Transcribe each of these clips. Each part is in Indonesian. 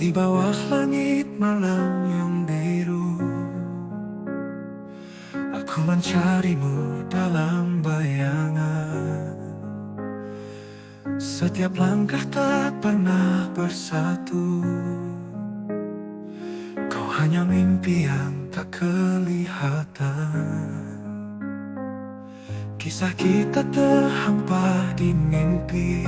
Di bawah langit malam yang biru, aku mencarimu dalam bayangan. Setiap langkah tak pernah bersatu, kau hanya mimpi yang tak kelihatan. Kisah kita terhampar di mimpi,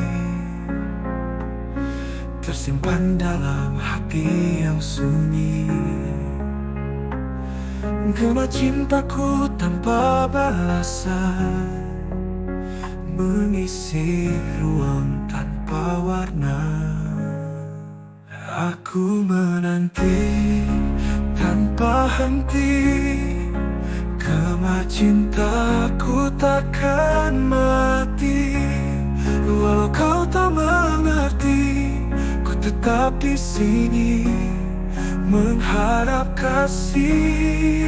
tersimpan dalam hati yang sunyi. Gema cintaku tanpa balasan, mengisi ruang tanpa warna. Aku menanti tanpa henti, gema cintaku takkan mati. Walau kau tak mengerti, tetap di sini mengharap kasih.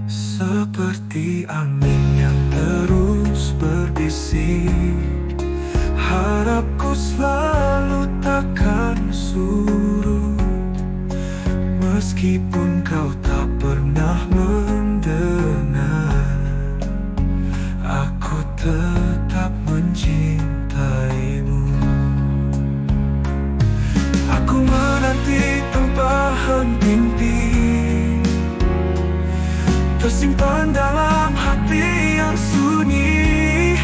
Seperti angin yang terus berbisik, harapku selalu takkan surut. Meskipun kau tak pernah mendengar, aku tetap mencintaimu. Aku menanti tanpa henti, tersimpan dalam hati yang sunyi.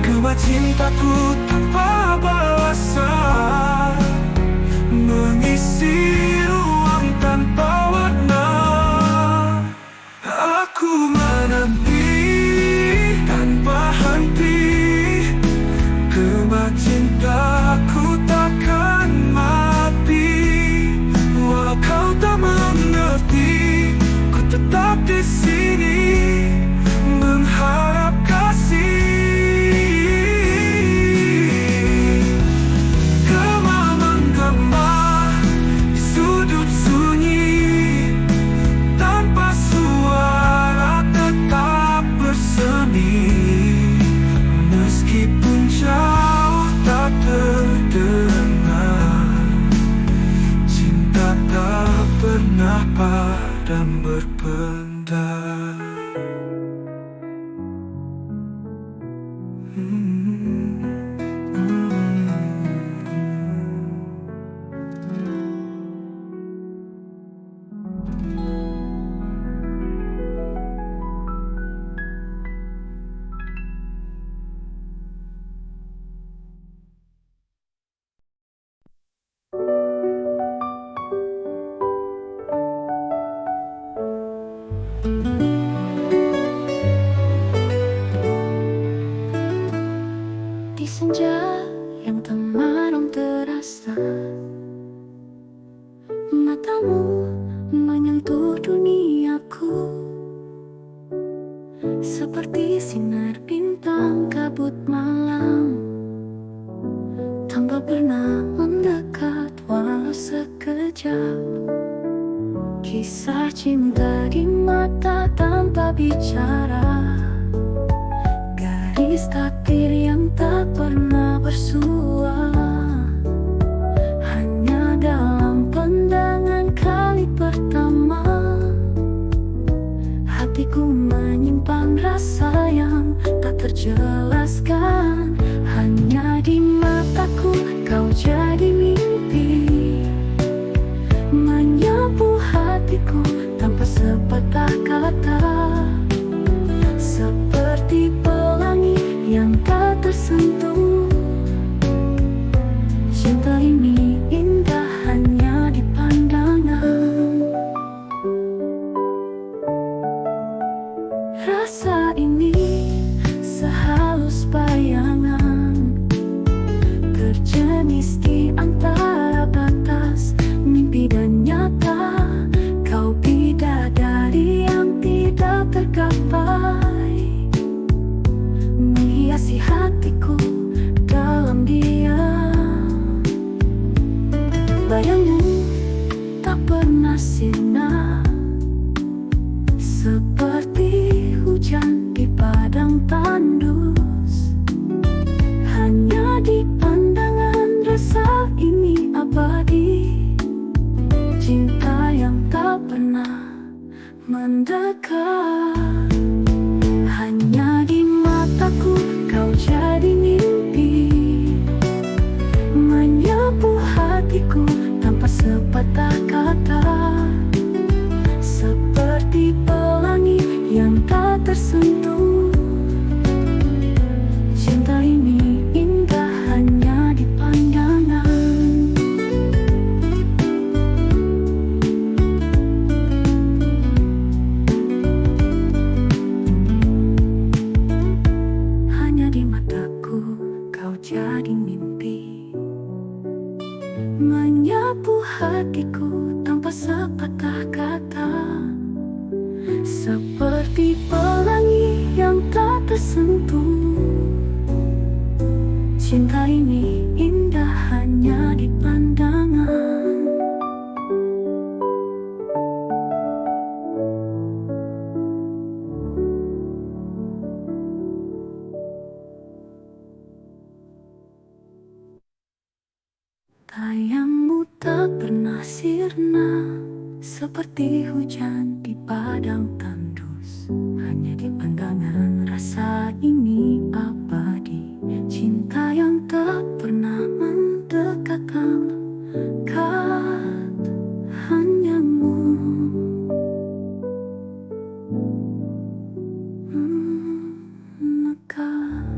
Gema cintaku tanpa balasan, mengisi ruang tanpa warna. Aku menanti tanpa henti, gema cintaku takkan mati. Walau kau tak mengerti, ku tetap di sini mengharap kasih. Gema menggema di sudut sunyi, tanpa suara tetap bersemi. Meskipun jauh tak terdengar, cinta tak pernah padam berpendar. Di senja yang temaram terasa, matamu menyentuh duniaku, seperti sinar bintang kabut malam, tanpa pernah mendekat walau sekejap. Kisah cinta di mata tanpa bicara, garis takdir yang tak pernah bersua, hanya dalam pandangan kali pertama. Hatiku menyimpan rasa yang tak terjelaskan, hanya di mataku kau jadi mimpi, menyapu hatiku tanpa sepatah kata. Seperti pelangi yang tak tersentuh, cinta ini indah hanya di pandangan. Rasa ini sehalus bayangan, terjenis di antara batas mimpi dan nyata. Kau bidadari yang tidak tergapai, menghiasi hatiku dalam diam. Bayangmu tak pernah sirna, seperti hujan di pagi. seperti hujan di padang tandus. Hanya di pandangan rasa ini abadi, cinta yang tak pernah mendekatkan, kat hanyamu. Mekar.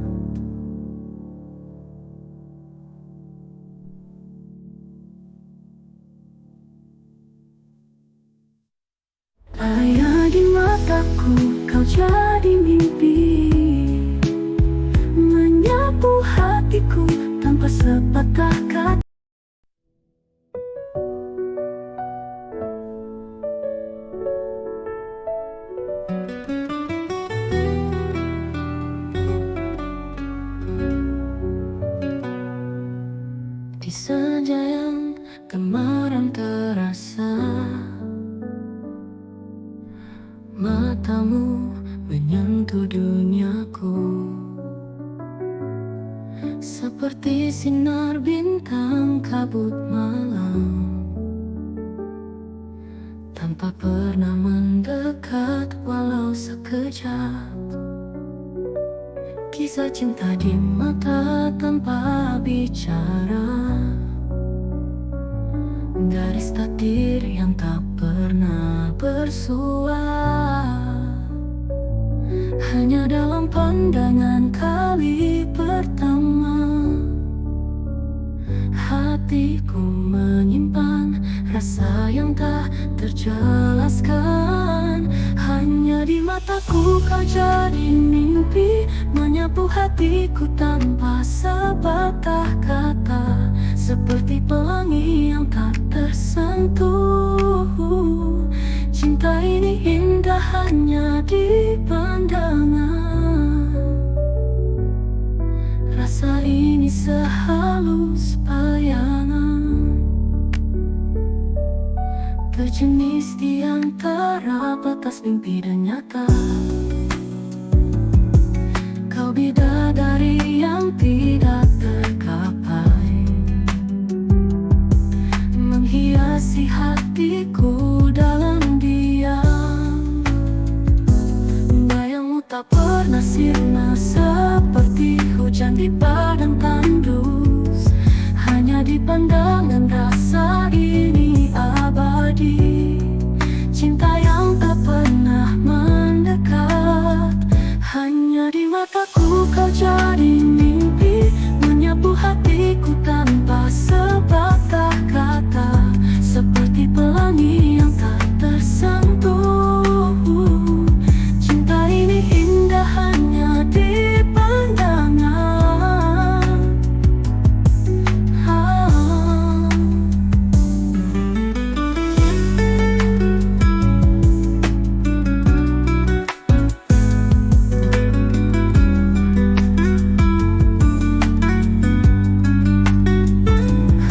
Cahaya di mataku, kau jadi mimpi, menyapu hatiku tanpa sepatah kata. Di senja yang kemarin terasa, matamu menyentuh duniaku, seperti sinar bintang kabut malam, tanpa pernah mendekat walau sekejap. Kisah cinta di mata tanpa bicara, garis takdir yang tak pernah bersua. Hanya dalam pandangan kali pertama, hatiku menyimpan rasa yang tak terjelaskan. Hanya di mataku kau jadi mimpi, menyapu hatiku tanpa sepatah kata, seperti pelangi yang tak tersentuh. Cinta ini indah hanya di pandangan, rasa ini sehalus bayangan, berjenis di antara batas mimpi dan nyata. Kau bidadari yang tidak tergapai, menghiasi hatiku dalam diam. Bayangmu tak pernah sirna, seperti hujan di padang tandus. Hanya di pandangan rasa ini abadi, cinta yang tak pernah mendekat. Hanya di mataku kau jadi mimpi, menyapu hatiku tanpa sepatah kata, seperti pelangi yang tak tersentuh. Cinta ini indah hanya di pandangan.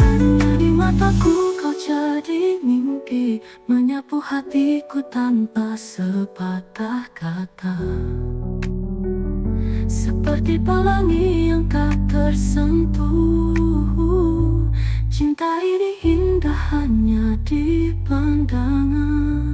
Hanya di mataku kau jadi mimpi, menyapu hatiku tanpa sepatah kata, seperti pelangi yang tak tersentuh. Cinta ini indah hanya di pandangan.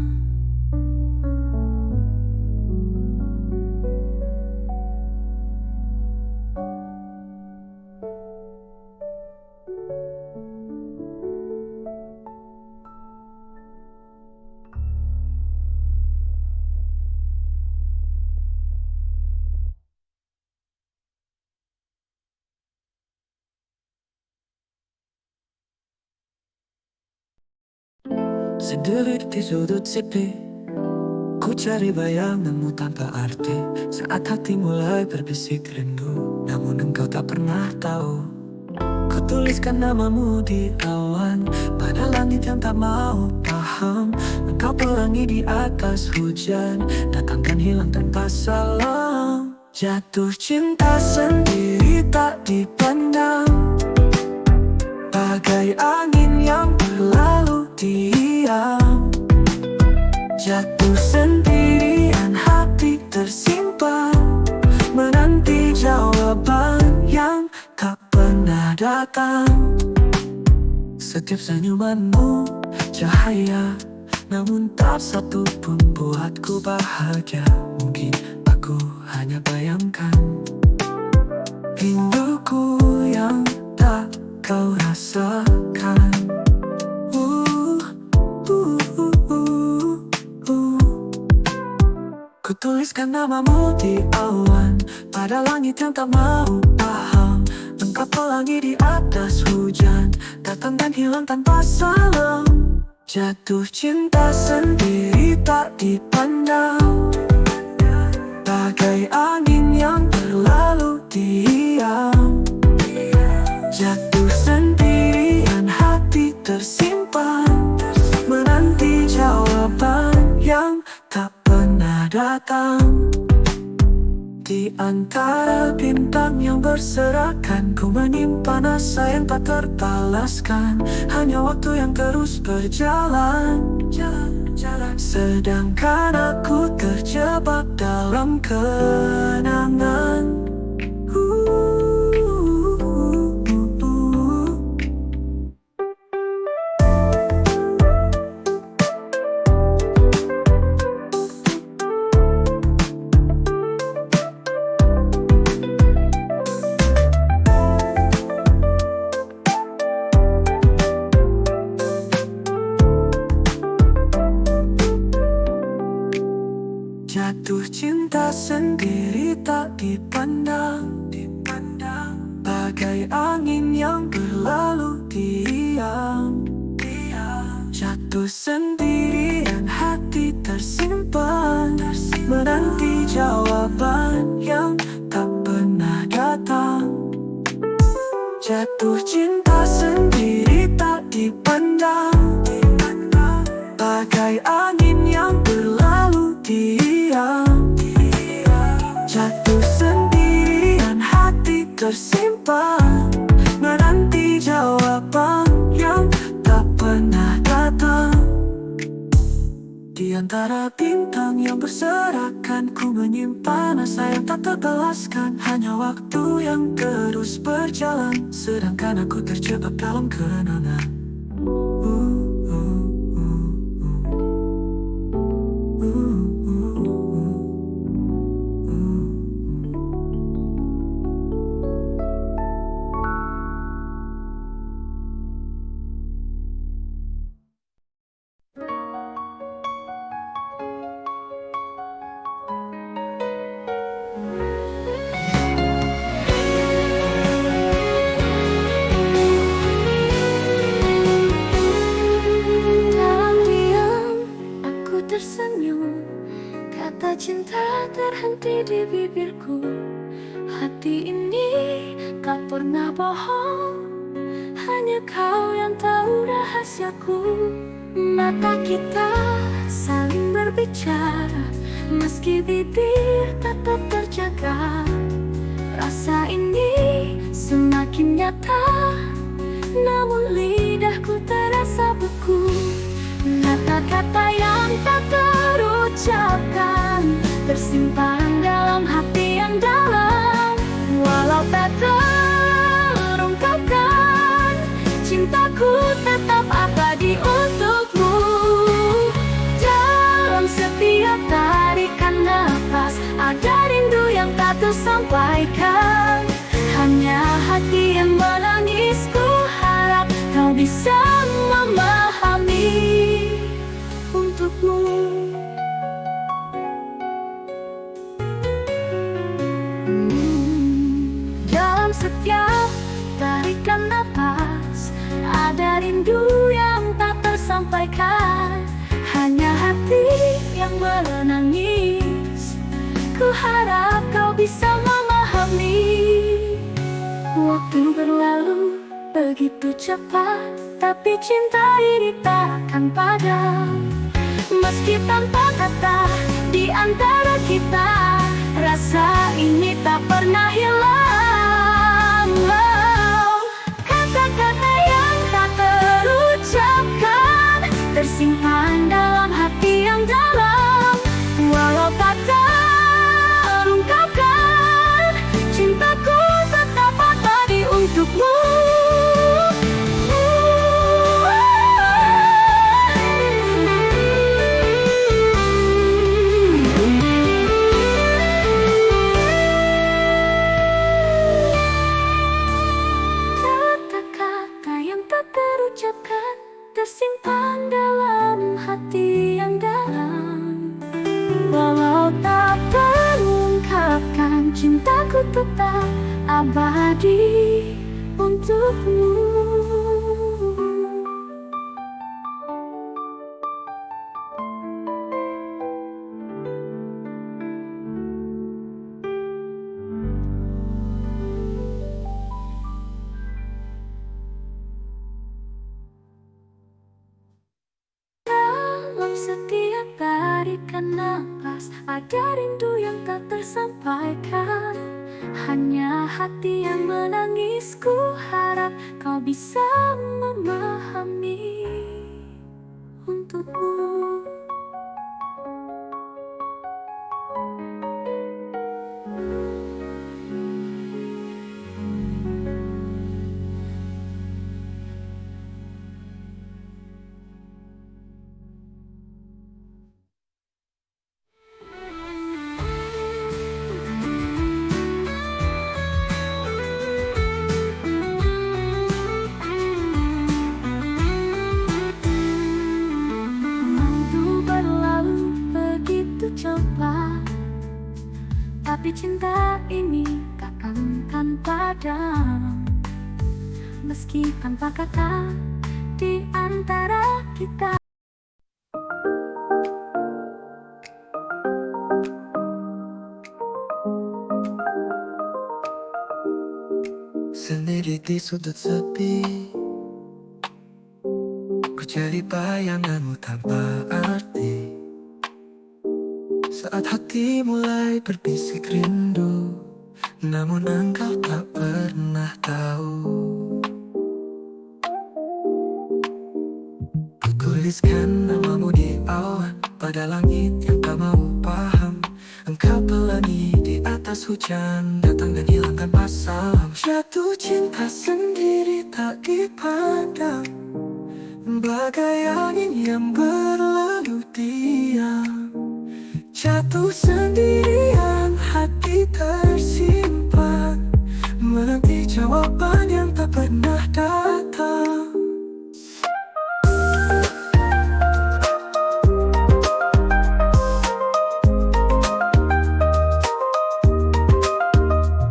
Sendiri di sudut sepi, ku cari bayanganmu tanpa arti. Saat hati mulai berbisik rindu, namun engkau tak pernah tahu. Ku tuliskan namamu di awan, pada langit yang tak mau paham. Engkau pelangi di atas hujan, datang dan hilang tanpa salam. Jatuh cinta sendiri tak dipandang, bagai angin yang berlalu diam. Jatuh sendirian, hati tersimpan, menanti jawaban yang tak pernah datang. Setiap senyumanmu cahaya, namun tak satu pun buatku bahagia. Mungkin aku hanya bayangkan rinduku yang tak kau rasakan. Ku tuliskan namamu di awan, pada langit yang tak mau paham. Engkau pelangi di atas hujan, datang dan hilang tanpa salam. Jatuh cinta sendiri tak dipandang, bagai angin yang berlalu diam. Jatuh sendirian, hati tersimpan, menanti jawaban yang tak pernah datang. Di antara bintang yang berserakan, ku menyimpan asa yang tak terbalaskan. Hanya waktu yang terus berjalan, sedangkan aku terjebak dalam kenangan. Jatuh cinta sendiri tak dipandang, bagai angin yang berlalu diam. Jatuh sendirian, hati tersimpan, menanti jawaban yang tak pernah datang. Jatuh cinta sendiri tak dipandang, bagai angin yang berlalu diam. Jatuh sendirian, hati tersimpan, menanti jawaban yang tak pernah datang. Di antara bintang yang berserakan, ku menyimpan asa yang tak terbalaskan. Hanya waktu yang terus berjalan, sedangkan aku terjebak dalam kenangan. Tersenyum, kata cinta terhenti di bibirku. Hati ini tak pernah bohong, hanya kau yang tahu rahasiaku. Mata kita saling berbicara, meski bibir tetap terjaga. Rasa ini semakin nyata, namun lidahku terasa beku. Kata-kata yang tak terucapkan, tersimpan dalam hati yang dalam. Walau tak terungkapkan, cintaku tetap abadi untukmu. Dalam setiap tarikan nafas, ada rindu yang tak tersampaikan. Hanya hati yang menangis, ku harap kau bisa memahami. Dalam setiap tarikan nafas, ada rindu yang tak tersampaikan. Hanya hati yang menangis, ku harap kau bisa memahami. Waktu berlalu begitu cepat, tapi cinta ini takkan padam. Meski tanpa kata di antara kita, rasa ini tak pernah hilang. Kata-kata yang tak terucapkan, tersimpan dalam hati yang dalam. Walau tak terungkapkan, cintaku tetap abadi untukmu. cintaku tetap abadi untukmu. Dalam setiap tarikan napas ada rindu yang tak tersampaikan. Hanya hati yang menangis, ku harap kau bisa memahami untukmu. Waktu berlalu begitu cepat, tapi cinta ini takkan padam. Meski tanpa kata di antara kita. Sendiri di sudut sepi, ku cari bayanganmu tanpa arti. Saat hati mulai berbisik rindu, namun engkau tak pernah tahu. Ku tuliskan namamu di awan pada langit yang tak mau paham. Engkau pelangi di atas hujan, datang dan hilangkan masalah. Jatuh cinta sendiri tak dipandang, bagai angin yang berlalu diam. Jatuh sendirian, hati tersimpan, menanti jawaban yang tak pernah datang.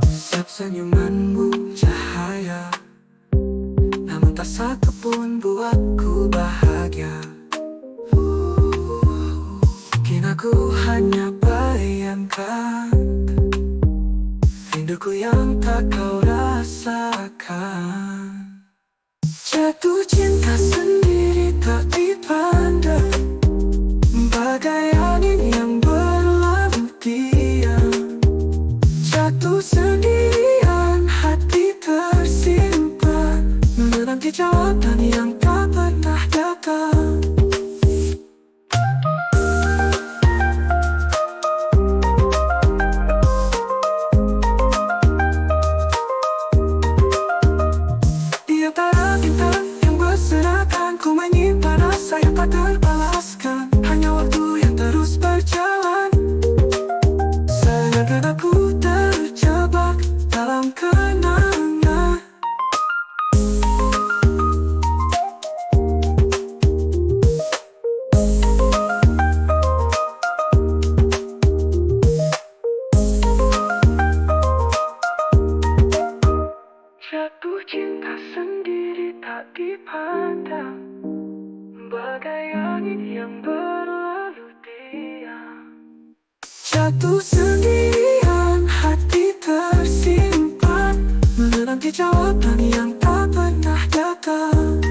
Setiap senyumanmu cahaya, namun tak satu pun buatku bahagia. Kini aku hanya bayangkan rinduku yang tak kau rasakan. Jatuh cinta sendiri tak dipandang, bagai angin yang berlalu diam. Jatuh sendirian, hati tersimpan, menanti jawaban yang tak pernah datang. Di antara bintang yang berserakan, ku menyimpan rasa yang tak terbalaskan. Hanya waktu yang terus berjalan, seakan aku terjebak dalam kenangan. Jatuh cinta sendiri tak dipandang, bagai angin yang berlalu diam. Jatuh sendirian, hati tersimpan, menanti jawaban yang tak pernah datang.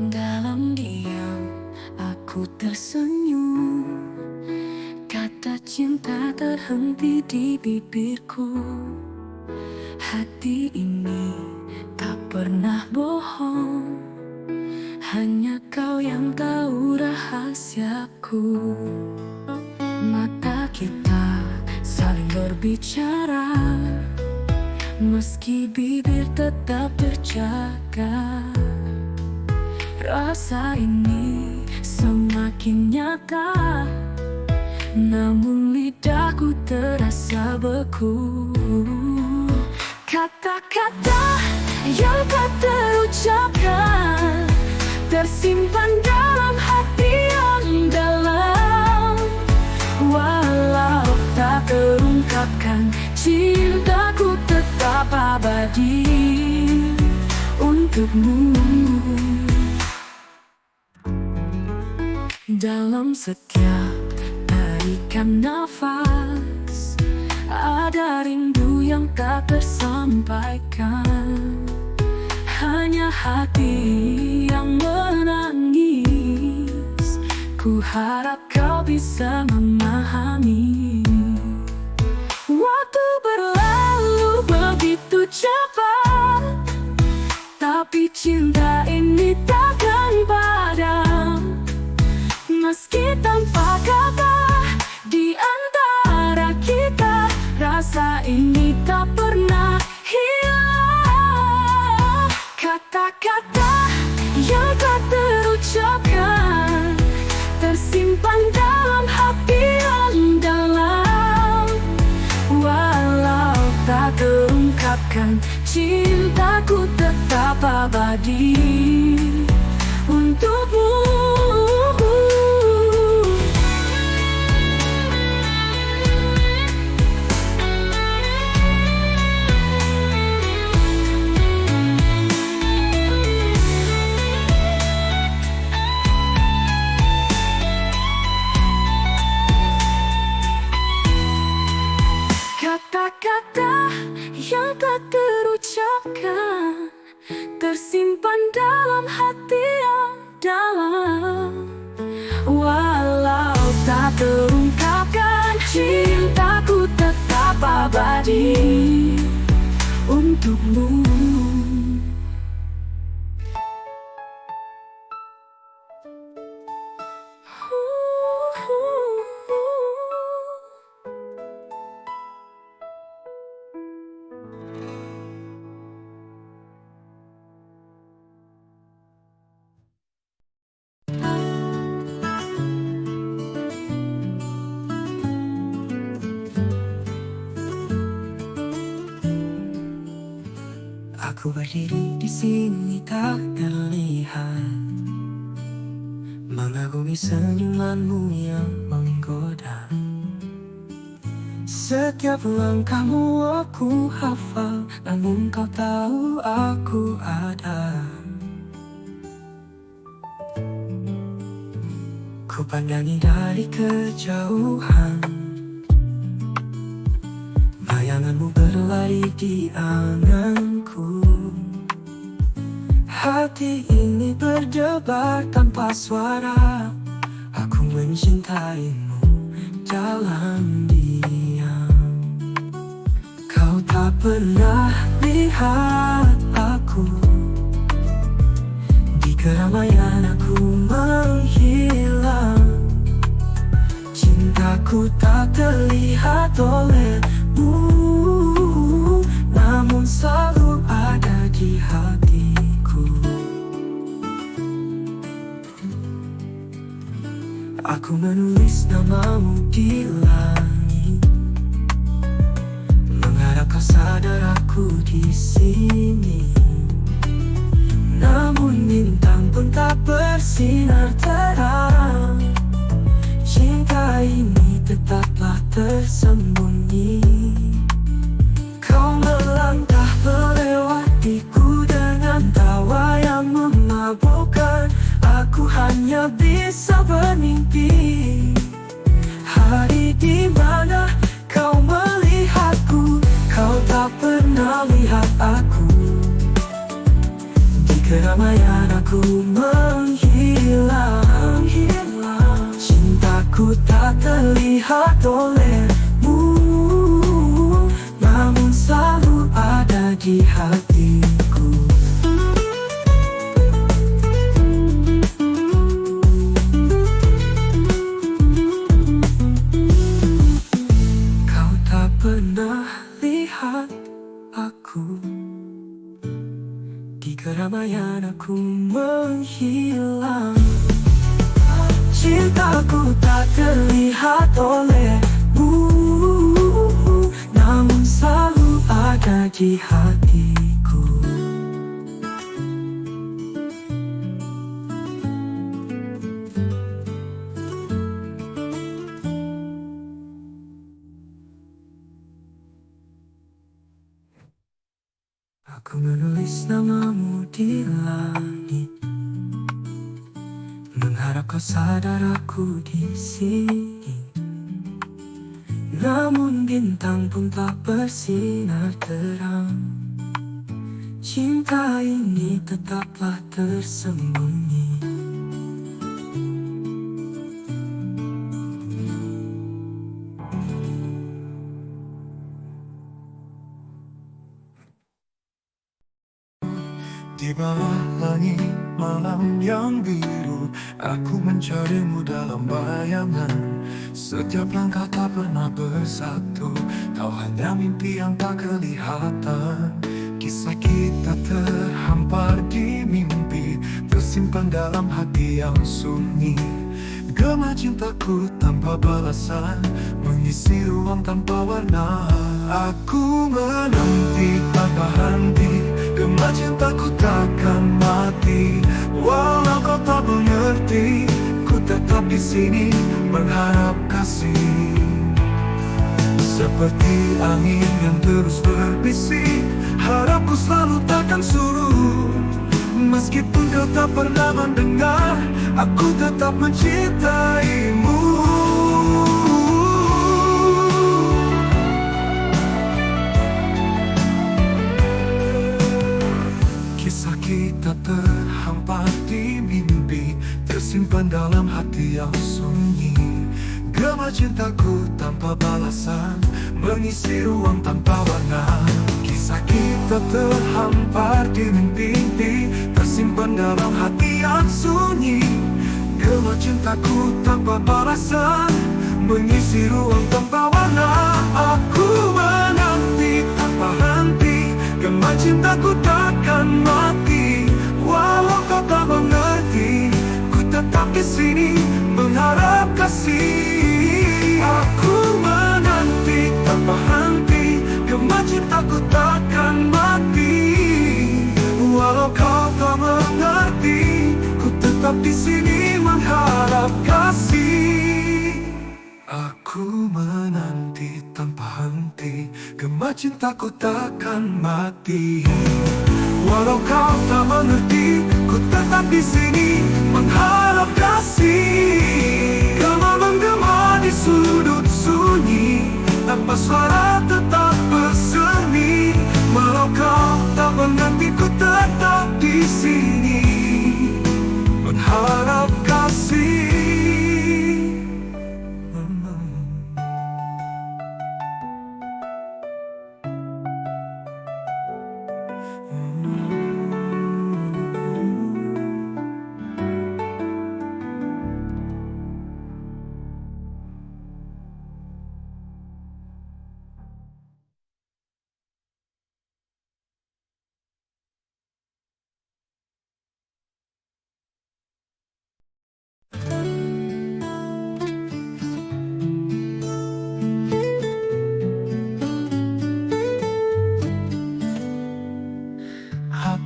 Dalam diam aku tersenyum, kata cinta terhenti di bibirku. Hati ini tak pernah bohong, hanya kau yang tahu rahasiaku. Mata kita saling berbeda, bicara, meski bibir tetap terjaga. Rasa ini semakin nyata, namun lidahku terasa beku. Kata-kata yang tak terucapkan tersimpan dalam hati yang dalam. Walau tak terungkapkan, cintaku tetap abadi untukmu. Dalam setiap tarikan nafas ada rindu yang tak tersampaikan. Hanya hati yang menangis. Ku harap kau bisa memahami. Waktu berlalu begitu cepat, tapi cinta ini takkan padam. Meski tanpa kata di antara kita, rasa ini tak pernah hilang. Kata-kata yang tak terucapkan tersimpan dalam hati yang dalam. Walau tak terungkapkan, cintaku tetap abadi untukmu. Kata-kata yang tak terucapkan tersimpan dalam hati yang dalam. Walau tak terungkapkan, cintaku tetap abadi untukmu. Aku berdiri di sini tak terlihat, mengagumi senyumanmu yang menggoda. Setiap langkahmu aku hafal, namun kau tahu aku ada. Ku pandangi dari kejauhan, bayanganmu berlari di anganku. Hati ini berdebar tanpa suara. Aku mencintaimu dalam diam. Kau tak pernah lihat aku. Di keramaian aku menghilang. Cintaku tak terlihat olehmu, namun selalu ada di hatiku. Aku menulis namamu di langit, mengharap kau sadar aku di sini. Namun bintang pun tak bersinar terang. Cinta ini tetaplah tersembunyi. Kau melangkah melewatiku dengan tawa yang memabukkan. Aku hanya bisa bermimpi. Hari di mana kau melihatku, kau tak pernah lihat aku. Di keramaian aku menghilang. Cintaku tak terlihat olehmu, namun selalu ada di hatiku. Kau tak pernah lihat aku. Di keramaian aku menghilang. Cintaku tak terlihat olehmu, namun selalu ada di hatiku. Aku menulis namamu di langit, mengharap kau sadar aku di sini. Namun bintang pun tak bersinar terang. Cinta ini tetaplah tersembunyi. Di bawah langit malam yang biru, aku mencarimu dalam bayangan. Setiap langkah tak pernah bersatu, kau hanya mimpi yang tak kelihatan. Kisah kita terhampar di mimpi, tersimpan dalam hati yang sunyi. Gema cintaku tanpa balasan, mengisi ruang tanpa warna. Aku menanti tanpa henti, gema cintaku takkan mati. Walau kau tak mengerti, ku tetap di sini mengharap kasih. Seperti angin yang terus berbisik, harapku selalu takkan surut. Meskipun kau tak pernah mendengar, aku tetap mencintaimu. Kisah kita terhampar di mimpi, tersimpan dalam hati yang sunyi. Gema cintaku tanpa balasan, mengisi ruang tanpa warna. Kisah kita terhampar di mimpi, tersimpan dalam hati yang sunyi. Gema cintaku tanpa balasan, mengisi ruang tanpa warna. Aku menanti tanpa henti, gema cintaku takkan mati. Walau kau tak mengerti, ku tetap di sini mengharap kasih. Aku menanti tanpa henti, gema cintaku takkan mati. Walau kau tak mengerti, ku tetap di sini mengharap kasih. Aku menanti tanpa henti, gema cintaku takkan mati. Walau kau tak mengerti, ku tetap di sini mengharap kasih. Gema menggema di sudut sunyi, tanpa suara tetap bersemi. Walau kau tak mengerti, ku tetap di sini mengharap kasih.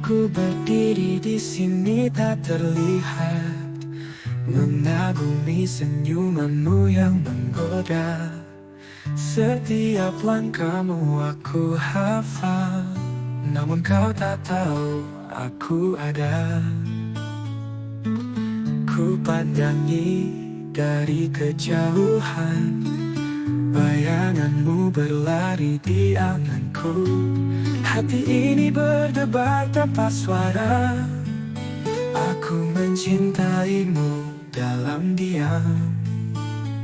Aku berdiri di sini tak terlihat, mengagumi senyumanmu yang menggoda. Setiap langkahmu aku hafal, namun kau tak tahu aku ada. Ku pandangi dari kejauhan, bayanganmu berlari di anganku. Hati ini berdebar tanpa suara. Aku mencintaimu dalam diam.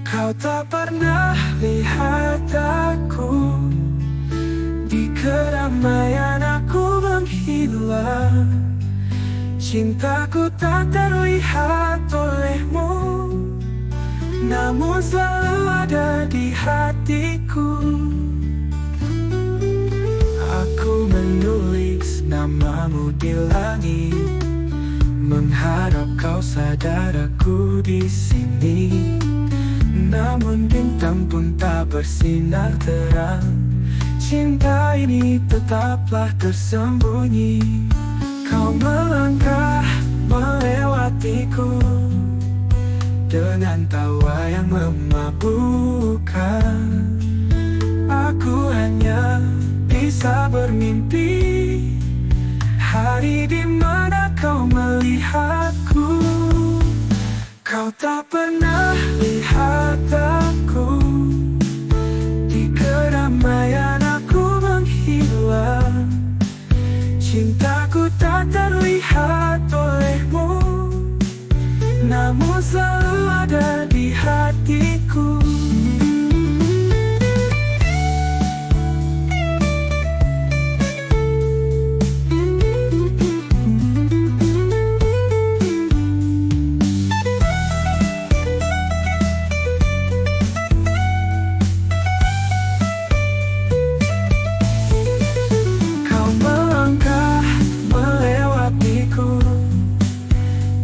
Kau tak pernah lihat aku. Di keramaian aku menghilang. Cintaku tak terlihat olehmu, namun selalu ada di hatiku. aku di langit, mengharap kau sadar aku di sini. Namun bintang pun tak bersinar terang. Cinta ini tetaplah tersembunyi. Kau melangkah melewatiku dengan tawa yang memabukkan. Aku hanya bisa bermimpi hari di mana kau melihatku. Kau tak pernah lihat aku, di keramaian aku menghilang. Cintaku tak terlihat olehmu, namun selalu ada di hatiku. Kau melangkah melewatiku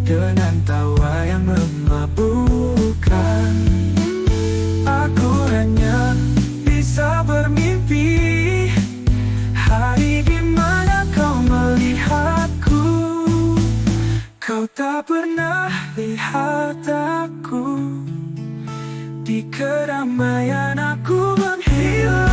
dengan tawa yang memabukkan. Aku hanya bisa bermimpi hari di mana kau melihatku. Kau tak pernah lihat aku, di keramaian aku menghilang.